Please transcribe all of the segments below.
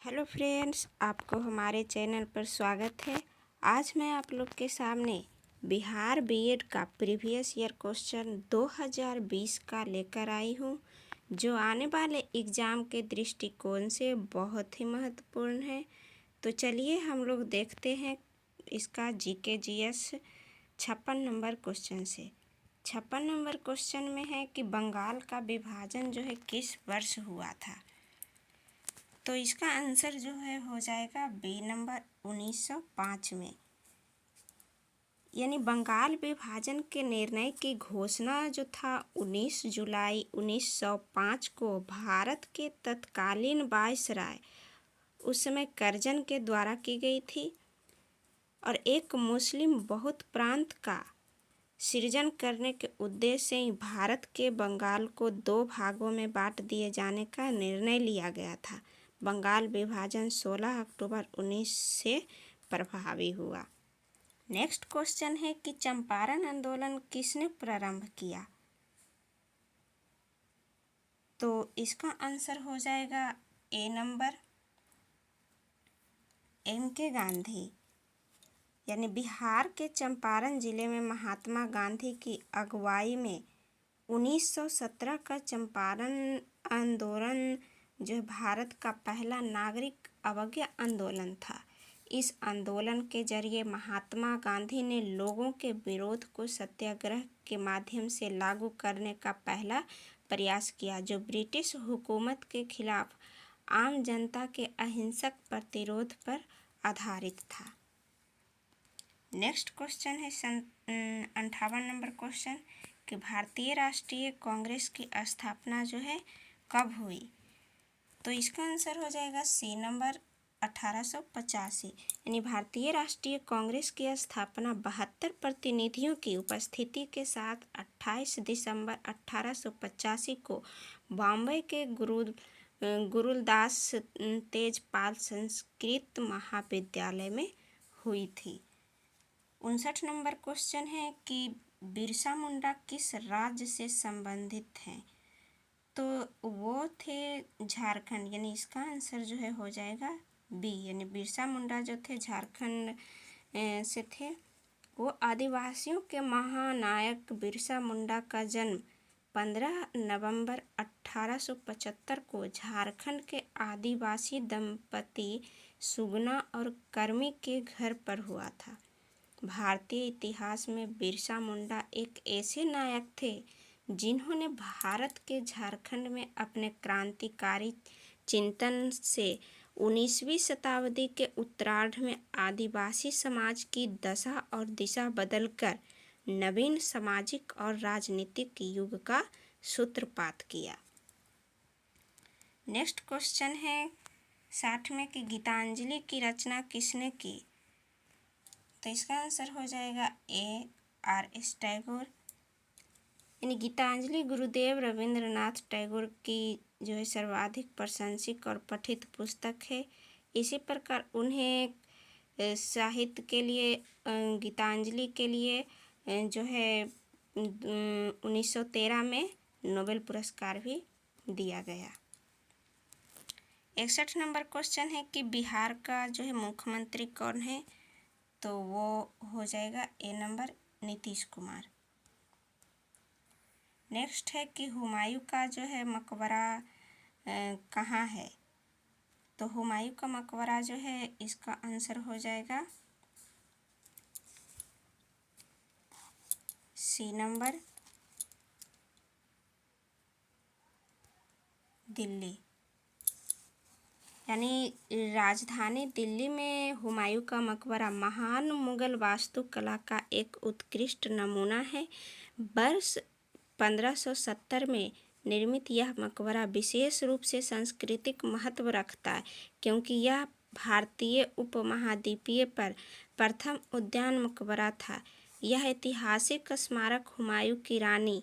Hello friends, आपको हमारे channel पर स्वागत है। आज मैं आप लोग के सामने बिहार बीएड का प्रीवियस ईयर क्वेश्चन 2020 का लेकर आई हूँ, जो आने वाले एग्ज़ाम के दृष्टिकोण से बहुत ही महत्वपूर्ण है। तो चलिए हम लोग देखते हैं इसका जीके जीएस 56 नंबर क्वेश्चन से। 56 नंबर क्वेश्चन में है कि बंगाल का विभाजन जो है किस वर्ष हुआ था। तो इसका आंसर जो है हो जाएगा बी नंबर 1905 में। यानी बंगाल विभाजन के निर्णय की घोषणा जो था 19 जुलाई 1905 को भारत के तत्कालीन वायसराय उस समय करजन के द्वारा की गई थी और एक मुस्लिम बहुत प्रांत का सृजन करने के उद्देश्य से ही भारत के बंगाल को दो भागों में बांट दिए जाने का निर्णय लिया गया था। बंगाल विभाजन 16 अक्टूबर 19 से प्रभावी हुआ। नेक्स्ट क्वेश्चन है कि चंपारण आंदोलन किसने प्रारंभ किया। तो इसका आंसर हो जाएगा ए नंबर एम.के. गांधी। यानी बिहार के चंपारण जिले में महात्मा गांधी की अगुवाई में 1917 का चंपारण आंदोलन जो भारत का पहला नागरिक अवज्ञा आंदोलन था। इस आंदोलन के जरिए महात्मा गांधी ने लोगों के विरोध को सत्याग्रह के माध्यम से लागू करने का पहला प्रयास किया, जो ब्रिटिश हुकूमत के खिलाफ आम जनता के अहिंसक प्रतिरोध पर आधारित था। नेक्स्ट क्वेश्चन है 58 नंबर क्वेश्चन कि भारतीय राष्ट्रीय कांग्रेस की स्थापना जो है कब हुई। तो इसका आंसर हो जाएगा सी नंबर 1885। यानी भारतीय राष्ट्रीय कांग्रेस की स्थापना 72 प्रतिनिधियों की उपस्थिति के साथ 28 दिसंबर 1885 को बॉम्बे के गुरुदास तेजपाल संस्कृत महाविद्यालय में हुई थी। 59 नंबर क्वेश्चन है कि बिरसा मुंडा किस राज्य से संबंधित हैं। तो वो थे झारखंड। यानी इसका आंसर जो है हो जाएगा बी। यानी बिरसा मुंडा जो थे झारखंड से थे। वो आदिवासियों के महानायक बिरसा मुंडा का जन्म 15 नवंबर 1875 को झारखंड के आदिवासी दंपति सुगना और कर्मी के घर पर हुआ था। भारतीय इतिहास में बिरसा मुंडा एक ऐसे नायक थे जिन्होंने भारत के झारखंड में अपने क्रांतिकारी चिंतन से 19वीं शताब्दी के उत्तरार्ध में आदिवासी समाज की दशा और दिशा बदलकर नवीन सामाजिक और राजनीतिक युग का सूत्रपात किया। नेक्स्ट क्वेश्चन है 60 में कि गीतांजलि की रचना किसने की। तो इसका आंसर हो जाएगा A.R.S. टैगोर। यानी गीतांजलि गुरुदेव रविंद्रनाथ टैगोर की जो है सर्वाधिक प्रशंसित और पठित पुस्तक है। इसी प्रकार उन्हें साहित्य के लिए गीतांजलि के लिए जो है 1913 में नोबेल पुरस्कार भी दिया गया। 61 नंबर क्वेश्चन है कि बिहार का जो है मुख्यमंत्री कौन है। तो वो हो जाएगा ए नंबर नीतीश कुमार। नेक्स्ट है कि हुमायूं का जो है मकबरा कहाँ है। तो हुमायूं का मकबरा जो है इसका आंसर हो जाएगा सी नंबर दिल्ली। यानी राजधानी दिल्ली में हुमायूं का मकबरा महान मुगल वास्तुकला का एक उत्कृष्ट नमूना है। वर्ष 1570 में निर्मित यह मकबरा विशेष रूप से सांस्कृतिक महत्व रखता है, क्योंकि यह भारतीय उपमहाद्वीपीय पर प्रथम उद्यान मकबरा था। यह ऐतिहासिक स्मारक हुमायूं की रानी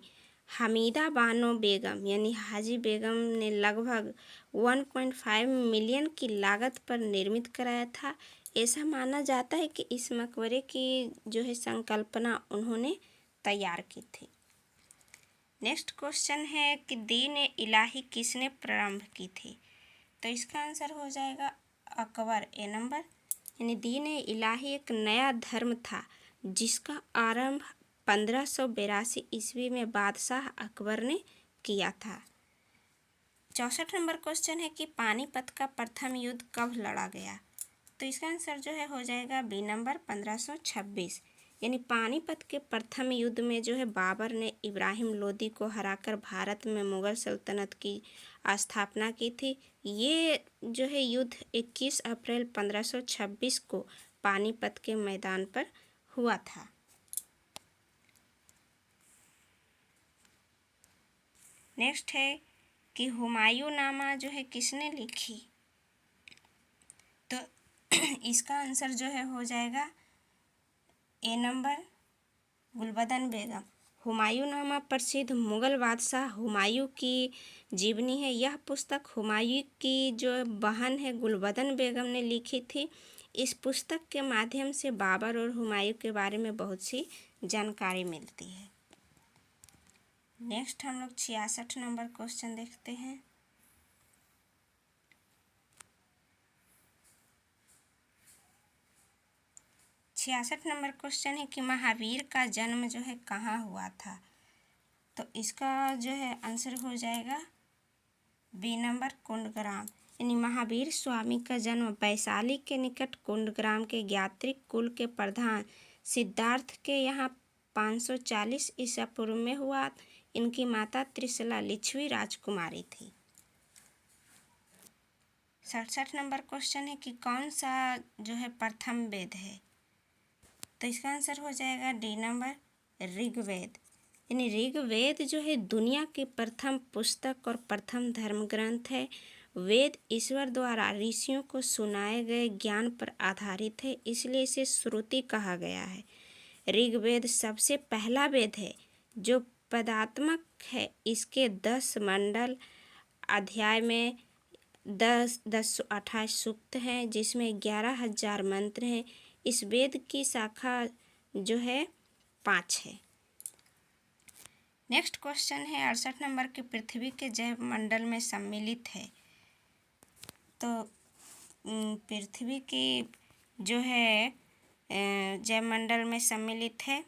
हमीदा बानो बेगम यानी हाजी बेगम ने लगभग 1.5 मिलियन की लागत पर निर्मित कराया था। ऐसा माना जाता है कि इस मकबरे की जो है संकल्पना उन्होंने तैयार की थी। नेक्स्ट क्वेश्चन है कि दीन इलाही किसने प्रारंभ की थी। तो इसका आंसर हो जाएगा अकबर। ए नंबर यानी दीन ए इलाही एक नया धर्म था जिसका आरंभ 1582 ईस्वी में बादशाह अकबर ने किया था। 64 नंबर क्वेश्चन है कि पानीपत का प्रथम युद्ध कब लड़ा गया? तो इसका आंसर जो है हो जाएगा बी नंबर 1526। यानी पानीपत के प्रथम युद्ध में जो है बाबर ने इब्राहिम लोदी को हराकर भारत में मुगल सल्तनत की स्थापना की थी। ये जो है युद्ध 21 अप्रैल 1526 को पानीपत के मैदान पर हुआ था। नेक्स्ट है कि हुमायूं नामा जो है किसने लिखी? तो इसका आंसर जो है हो जाएगा ए नंबर गुलबदन बेगम। हुमायूं नामा प्रसिद्ध मुगल बादशाह हुमायूं की जीवनी है। यह पुस्तक हुमायूं की जो बहन है गुलबदन बेगम ने लिखी थी। इस पुस्तक के माध्यम से बाबर और हुमायूं के बारे में बहुत सी जानकारी मिलती है। नेक्स्ट हम लोग 66 नंबर क्वेश्चन देखते हैं। छियासठ नंबर क्वेश्चन है कि महावीर का जन्म जो है कहाँ हुआ था? तो इसका जो है आंसर हो जाएगा बी नंबर कुंडग्राम। यानी महावीर स्वामी का जन्म वैशाली के निकट कुंडग्राम के ज्ञात्रिक कुल के प्रधान सिद्धार्थ के यहाँ 540 ईसा पूर्व में हुआ। इनकी माता त्रिशला लिच्छवी राजकुमारी थी। 67 नंबर क्वेश्चन है कि कौन सा जो है प्रथम वेद है? तो इसका आंसर हो जाएगा डी नंबर ऋग्वेद। यानी ऋग्वेद जो है दुनिया की प्रथम पुस्तक और प्रथम धर्म ग्रंथ है। वेद ईश्वर द्वारा ऋषियों को सुनाए गए ज्ञान पर आधारित है, इसलिए इसे श्रुति कहा गया है। ऋग्वेद सबसे पहला वेद है जो पदात्मक है। इसके 10 मंडल अध्याय में 1028 सूक्त हैं, जिसमें 11,000 मंत्र हैं। इस वेद की शाखा जो है 5 है। नेक्स्ट क्वेश्चन है 68 नंबर की पृथ्वी के जैव मंडल में सम्मिलित है। तो पृथ्वी की जो है जैव मंडल में सम्मिलित है,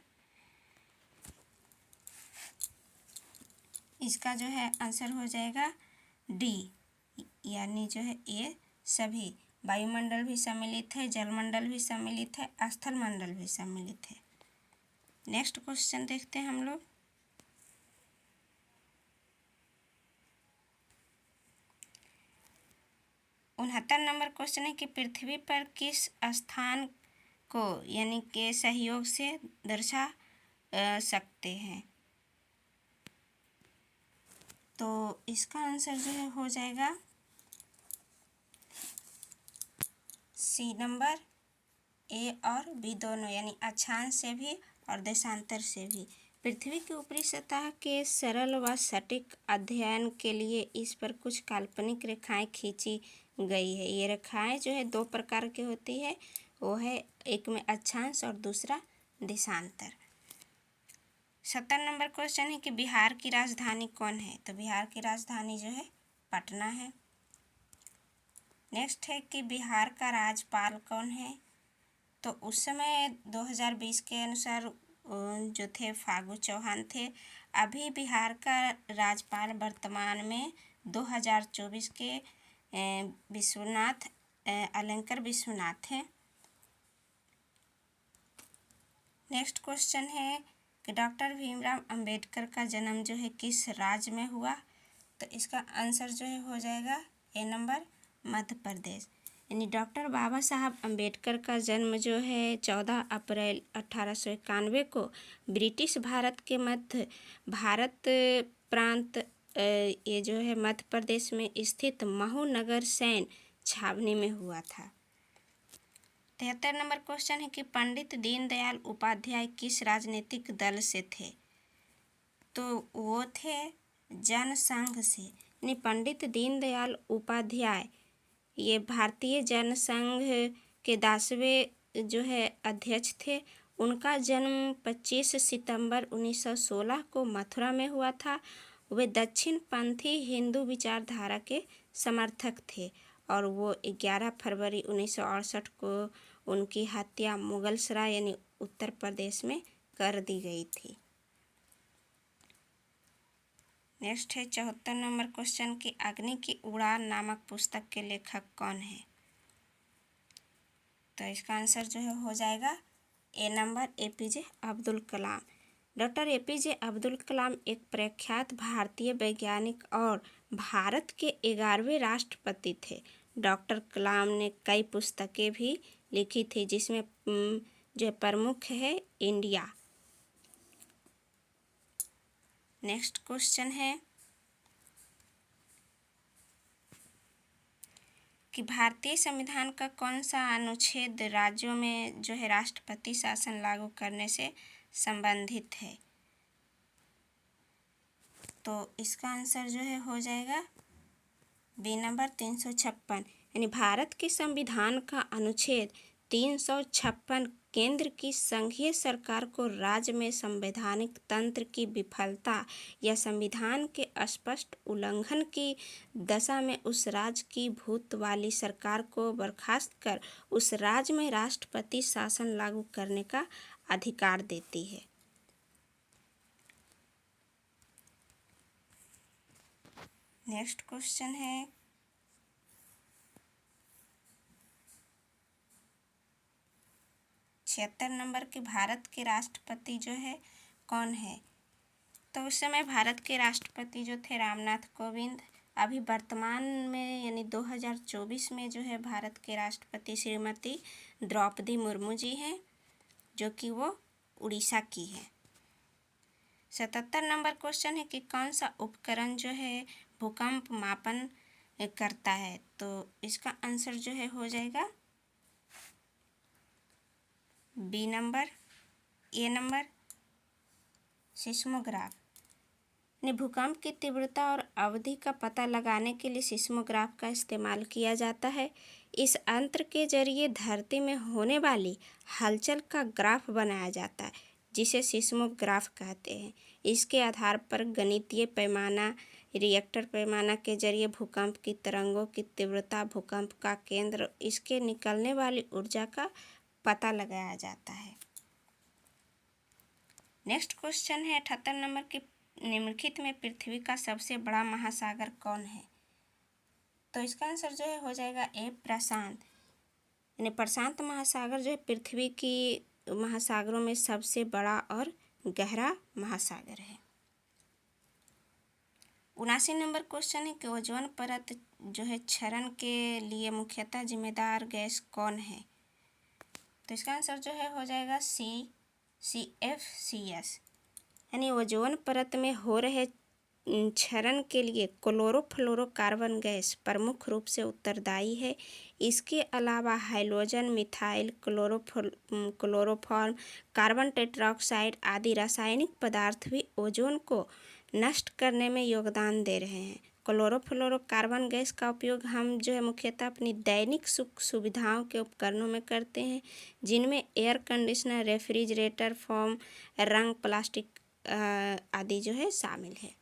इसका जो है आंसर हो जाएगा डी, यानी जो है ये सभी वायुमंडल भी सम्मिलित है, जलमंडल भी सम्मिलित है, स्थल मंडल भी सम्मिलित है। नेक्स्ट क्वेश्चन देखते हैं हम लोग। उनहत्तर नंबर क्वेश्चन है कि पृथ्वी पर किस स्थान को यानी के सहयोग से दर्शा सकते हैं? तो इसका आंसर जो है हो जाएगा सी नंबर, ए और बी दोनों, यानी अक्षांश से भी और देशांतर से भी। पृथ्वी की ऊपरी सतह के सरल व सटीक अध्ययन के लिए इस पर कुछ काल्पनिक रेखाएं खींची गई है। ये रेखाएं जो है 2 प्रकार की होती है, वो है एक में अक्षांश और दूसरा देशांतर। 70 नंबर क्वेश्चन है कि बिहार की राजधानी कौन है? तो बिहार की राजधानी जो है पटना है। नेक्स्ट है कि बिहार का राज्यपाल कौन है? तो उस समय 2020 के अनुसार जो थे फागू चौहान थे। अभी बिहार का राज्यपाल वर्तमान में 2024 के विश्वनाथ अलंकर विश्वनाथ हैं। नेक्स्ट क्वेश्चन है कि डॉक्टर भीमराव अंबेडकर का जन्म जो है किस राज्य में हुआ? तो इसका आंसर जो है हो जाएगा ए नंबर मध्य प्रदेश। यानी डॉक्टर बाबा साहब अम्बेडकर का जन्म जो है 14 अप्रैल 1891 को ब्रिटिश भारत के मध्य भारत प्रांत ये जो है मध्य प्रदेश में स्थित महू नगर सैन छावनी में हुआ था। 73 नंबर क्वेश्चन है कि पंडित दीनदयाल उपाध्याय किस राजनीतिक दल से थे? तो वो थे जनसंघ से। यानी पंडित दीनदयाल उपाध्याय ये भारतीय जनसंघ के 10वें जो है अध्यक्ष थे। उनका जन्म 25 सितंबर 1916 को मथुरा में हुआ था। वे दक्षिण पंथी हिंदू विचारधारा के समर्थक थे और वो 11 फरवरी 1968 को उनकी हत्या मुगलसराय यानी उत्तर प्रदेश में कर दी गई थी। नेक्स्ट है 74 नंबर क्वेश्चन कि अग्नि की उड़ान नामक पुस्तक के लेखक कौन है? तो इसका आंसर जो है हो जाएगा ए number APJ Abdul Kalam. Doctor APJ Abdul Kalam एक प्रख्यात भारतीय वैज्ञानिक और भारत के 11वें राष्ट्रपति थे। डॉक्टर कलाम ने कई पुस्तकें भी लिखी थी जिसमें जो प्रमुख है इंडिया। नेक्स्ट क्वेश्चन है कि भारतीय संविधान का कौन सा अनुच्छेद राज्यों में जो है राष्ट्रपति शासन लागू करने से संबंधित है? तो इसका आंसर जो है हो जाएगा बी नंबर 356। यानी भारत के संविधान का अनुच्छेद 356 केंद्र की संघीय सरकार को राज्य में संवैधानिक तंत्र की विफलता या संविधान के स्पष्ट उल्लंघन की दशा में उस राज्य की भूत वाली सरकार को बर्खास्त कर उस राज्य में राष्ट्रपति शासन लागू करने का अधिकार देती है। नेक्स्ट क्वेश्चन है 76 नंबर के भारत के राष्ट्रपति जो है कौन है? तो उस समय भारत के राष्ट्रपति जो थे रामनाथ कोविंद। अभी वर्तमान में यानी 2024 में जो है भारत के राष्ट्रपति श्रीमती द्रौपदी मुर्मू जी हैं जो कि वो उड़ीसा की है। 77 नंबर क्वेश्चन है कि कौन सा उपकरण जो है भूकंप मापन करता है? तो इसका आंसर जो है हो जाएगा B number A number seismograph. ने भूकंप की तीव्रता और अवधि का पता लगाने के लिए सिस्मोग्राफ का इस्तेमाल किया जाता है। इस यंत्र के जरिए धरती में होने वाली हलचल का ग्राफ बनाया जाता है जिसे सिस्मोग्राफ कहते हैं। इसके आधार पर गणितीय पैमाना रिएक्टर पैमाना के जरिए भूकंप की तरंगों की तीव्रता, भूकंप का केंद्र, इसके निकलने वाली ऊर्जा का पता लगाया जाता है। नेक्स्ट क्वेश्चन है 78 नंबर की निम्नलिखित में पृथ्वी का सबसे बड़ा महासागर कौन है? तो इसका आंसर जो है हो जाएगा ए प्रशांत। यानी प्रशांत महासागर जो है पृथ्वी की महासागरों में सबसे बड़ा और गहरा महासागर है। 79 नंबर क्वेश्चन है कि ओजोन परत जो है क्षरण के लिए मुख्यतः जिम्मेदार गैस कौन है? तो इसका आंसर जो है हो जाएगा CFCS। यानी ओजोन परत में हो रहे क्षरण के लिए क्लोरोफ्लोरोकार्बन गैस प्रमुख रूप से उत्तरदायी है। इसके अलावा hydrogen, methyl chloroform, carbon tetroxide आदि रासायनिक पदार्थ भी ओजोन को नष्ट करने में योगदान दे रहे हैं। क्लोरोफ्लोरोकार्बन गैस का उपयोग हम जो है मुख्यतः अपनी दैनिक सुख सुविधाओं के उपकरणों में करते हैं जिनमें एयर कंडीशनर, रेफ्रिजरेटर, फोम, रंग, प्लास्टिक आदि जो है शामिल है।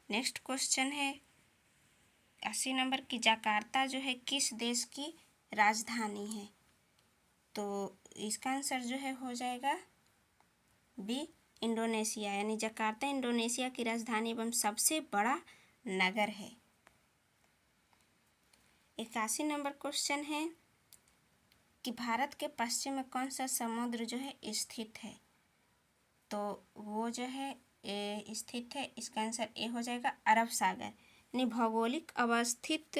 नेक्स्ट क्वेश्चन है 80 नंबर की जकार्ता जो है किस देश की राजधानी है? तो इसका आंसर जो है हो जाएगा बी इंडोनेशिया। यानी जकार्ता इंडोनेशिया की राजधानी एवं सबसे बड़ा नगर है। 81 नंबर क्वेश्चन है कि भारत के पश्चिम में कौन सा समुद्र जो है स्थित है? तो वो जो है स्थित है, इसका आंसर ए हो जाएगा अरब सागर। यानी भौगोलिक अवस्थित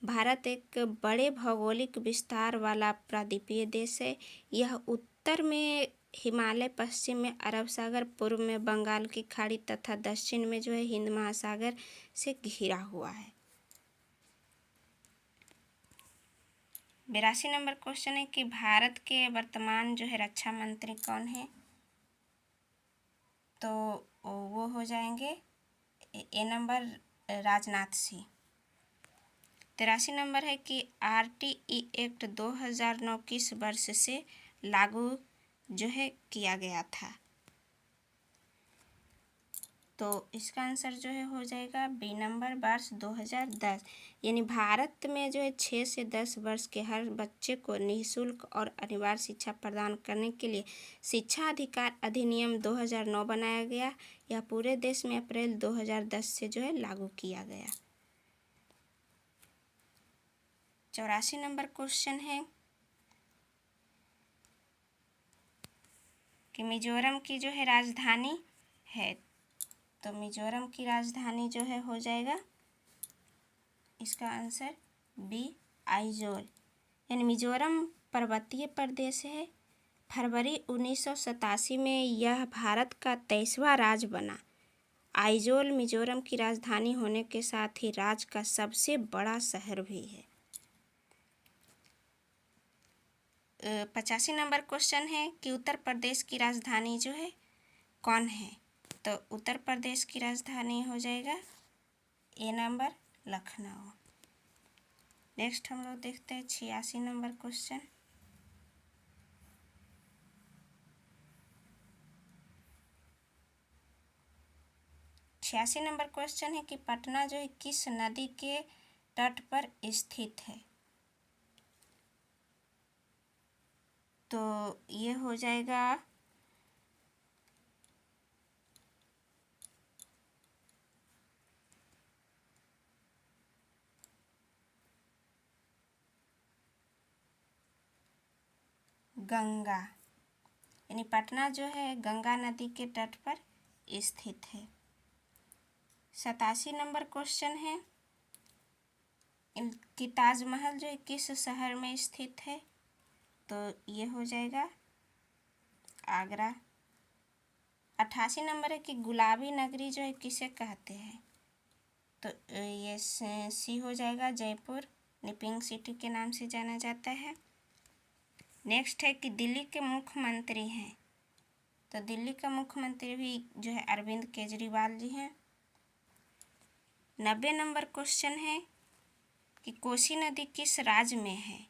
भारत एक बड़े भौगोलिक विस्तार वाला प्रायद्वीपीय देश है। यह उत्तर में हिमालय, पश्चिम में अरब सागर, पूर्व में बंगाल की खाड़ी तथा दक्षिण में जो है हिंद महासागर से घिरा हुआ है। 82 नंबर क्वेश्चन है कि भारत के वर्तमान जो है रक्षा मंत्री कौन है? तो वो हो जाएंगे ए नंबर राजनाथ सिंह। 83 नंबर है कि RTE एक्ट 2009 किस वर्ष से लागू जो है किया गया था? तो इसका आंसर जो है हो जाएगा बी नंबर, वर्ष 2010। यानी भारत में जो है 6 से 10 वर्ष के हर बच्चे को निःशुल्क और अनिवार्य शिक्षा प्रदान करने के लिए शिक्षा अधिकार अधिनियम 2009 बनाया गया। यह पूरे देश में अप्रैल 2010 से जो है लागू किया गया। 84 नंबर क्वेश्चन है कि मिजोरम की जो है राजधानी है, तो मिजोरम की राजधानी जो है हो जाएगा इसका आंसर बी, आइजोल। यानी मिजोरम पर्वतीय प्रदेश है। फरवरी 1987 में यह भारत का 23वां राज्य बना। आइजोल मिजोरम की राजधानी होने के साथ ही राज्य का सबसे बड़ा शहर भी है। 85 नंबर क्वेश्चन है कि उत्तर प्रदेश की राजधानी जो है कौन है, तो उत्तर प्रदेश की राजधानी हो जाएगा ए नंबर, लखनऊ। नेक्स्ट हम लोग देखते हैं 86 नंबर क्वेश्चन। छियासी नंबर क्वेश्चन है कि पटना जो है किस नदी के तट पर स्थित है, तो ये हो जाएगा गंगा। यानी पटना जो है गंगा नदी के तट पर स्थित है। 87 नंबर क्वेश्चन है कि ताजमहल जो है किस शहर में स्थित है, तो ये हो जाएगा आगरा। 88 नंबर है कि गुलाबी नगरी जो है किसे कहते हैं, तो ये सी हो जाएगा, जयपुर ने पिंक सिटी के नाम से जाना जाता है। नेक्स्ट है कि दिल्ली के मुख्यमंत्री हैं, तो दिल्ली का मुख्यमंत्री भी जो है अरविंद केजरीवाल जी हैं। 90 नंबर क्वेश्चन है कि कोसी नदी किस राज्य में है,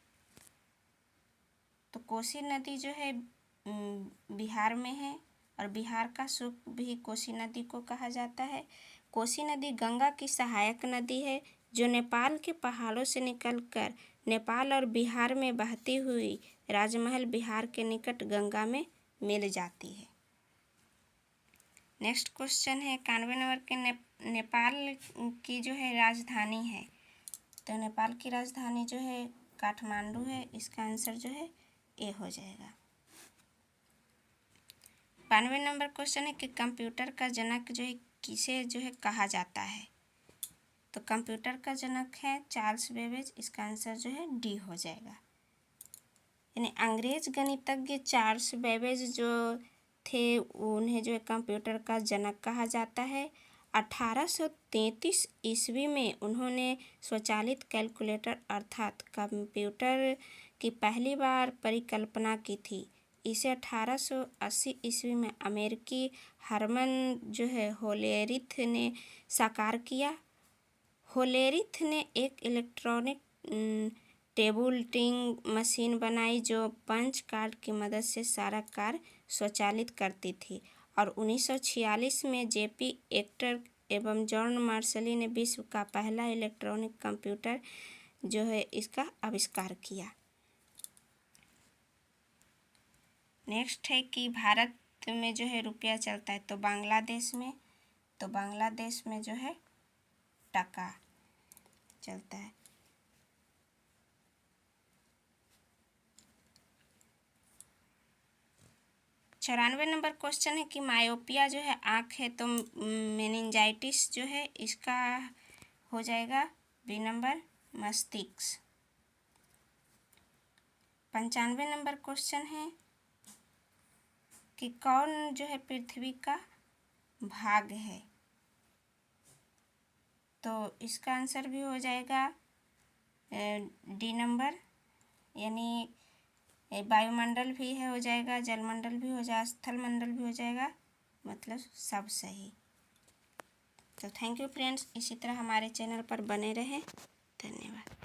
तो कोसी नदी जो है बिहार में है और बिहार का सूप भी कोसी नदी को कहा जाता है। कोसी नदी गंगा की सहायक नदी है जो नेपाल के पहाड़ों से निकलकर नेपाल और बिहार में बहती हुई राजमहल बिहार के निकट गंगा में मिल जाती है। नेक्स्ट क्वेश्चन है 91 नंबर के नेपाल की जो है राजधानी है, तो नेपाल की राजधानी जो है काठमांडू है। इसका आंसर जो है ए हो जाएगा। 92 नंबर क्वेश्चन है कि कंप्यूटर का जनक जो है किसे जो है कहा जाता है, तो कंप्यूटर का जनक है चार्ल्स बेबेज। इसका आंसर जो है डी हो जाएगा। यानी अंग्रेज गणितज्ञ चार्ल्स बेबेज जो थे उन्हें जो है कंप्यूटर का जनक कहा जाता है। 1833 ईस्वी में उन्होंने स्वचालित कैलकुलेटर अर्थात कंप्यूटर की पहली बार परिकल्पना की थी। इसे 1880 ईस्वी में अमेरिकी हरमन जो है होलेरिथ ने साकार किया। होलेरिथ ने एक इलेक्ट्रॉनिक टेबुलेटिंग मशीन बनाई जो पंच कार्ड की मदद से सारा कार्य स्वचालित करती थी, और 1946 में जेपी एक्टर एवं जॉन मार्शली ने विश्व का पहला इलेक्ट्रॉनिक कंप्यूटर जो है इसका आविष्कार किया। नेक्स्ट है कि भारत में जो है रुपया चलता है, तो बांग्लादेश में जो है टका चलता है। 94 नंबर क्वेश्चन है कि मायोपिया जो है आँख है, तो मेनिंजाइटिस जो है इसका हो जाएगा बी नंबर, मस्तिष्क। 95 नंबर क्वेश्चन है कि कौन जो है पृथ्वी का भाग है, तो इसका आंसर भी हो जाएगा डी नंबर, यानी वायुमंडल भी है हो जाएगा, जलमंडल भी हो जाएगा, स्थल मंडल भी हो जाएगा, मतलब सब सही। तो थैंक यू फ्रेंड्स, इसी तरह हमारे चैनल पर बने रहें। धन्यवाद।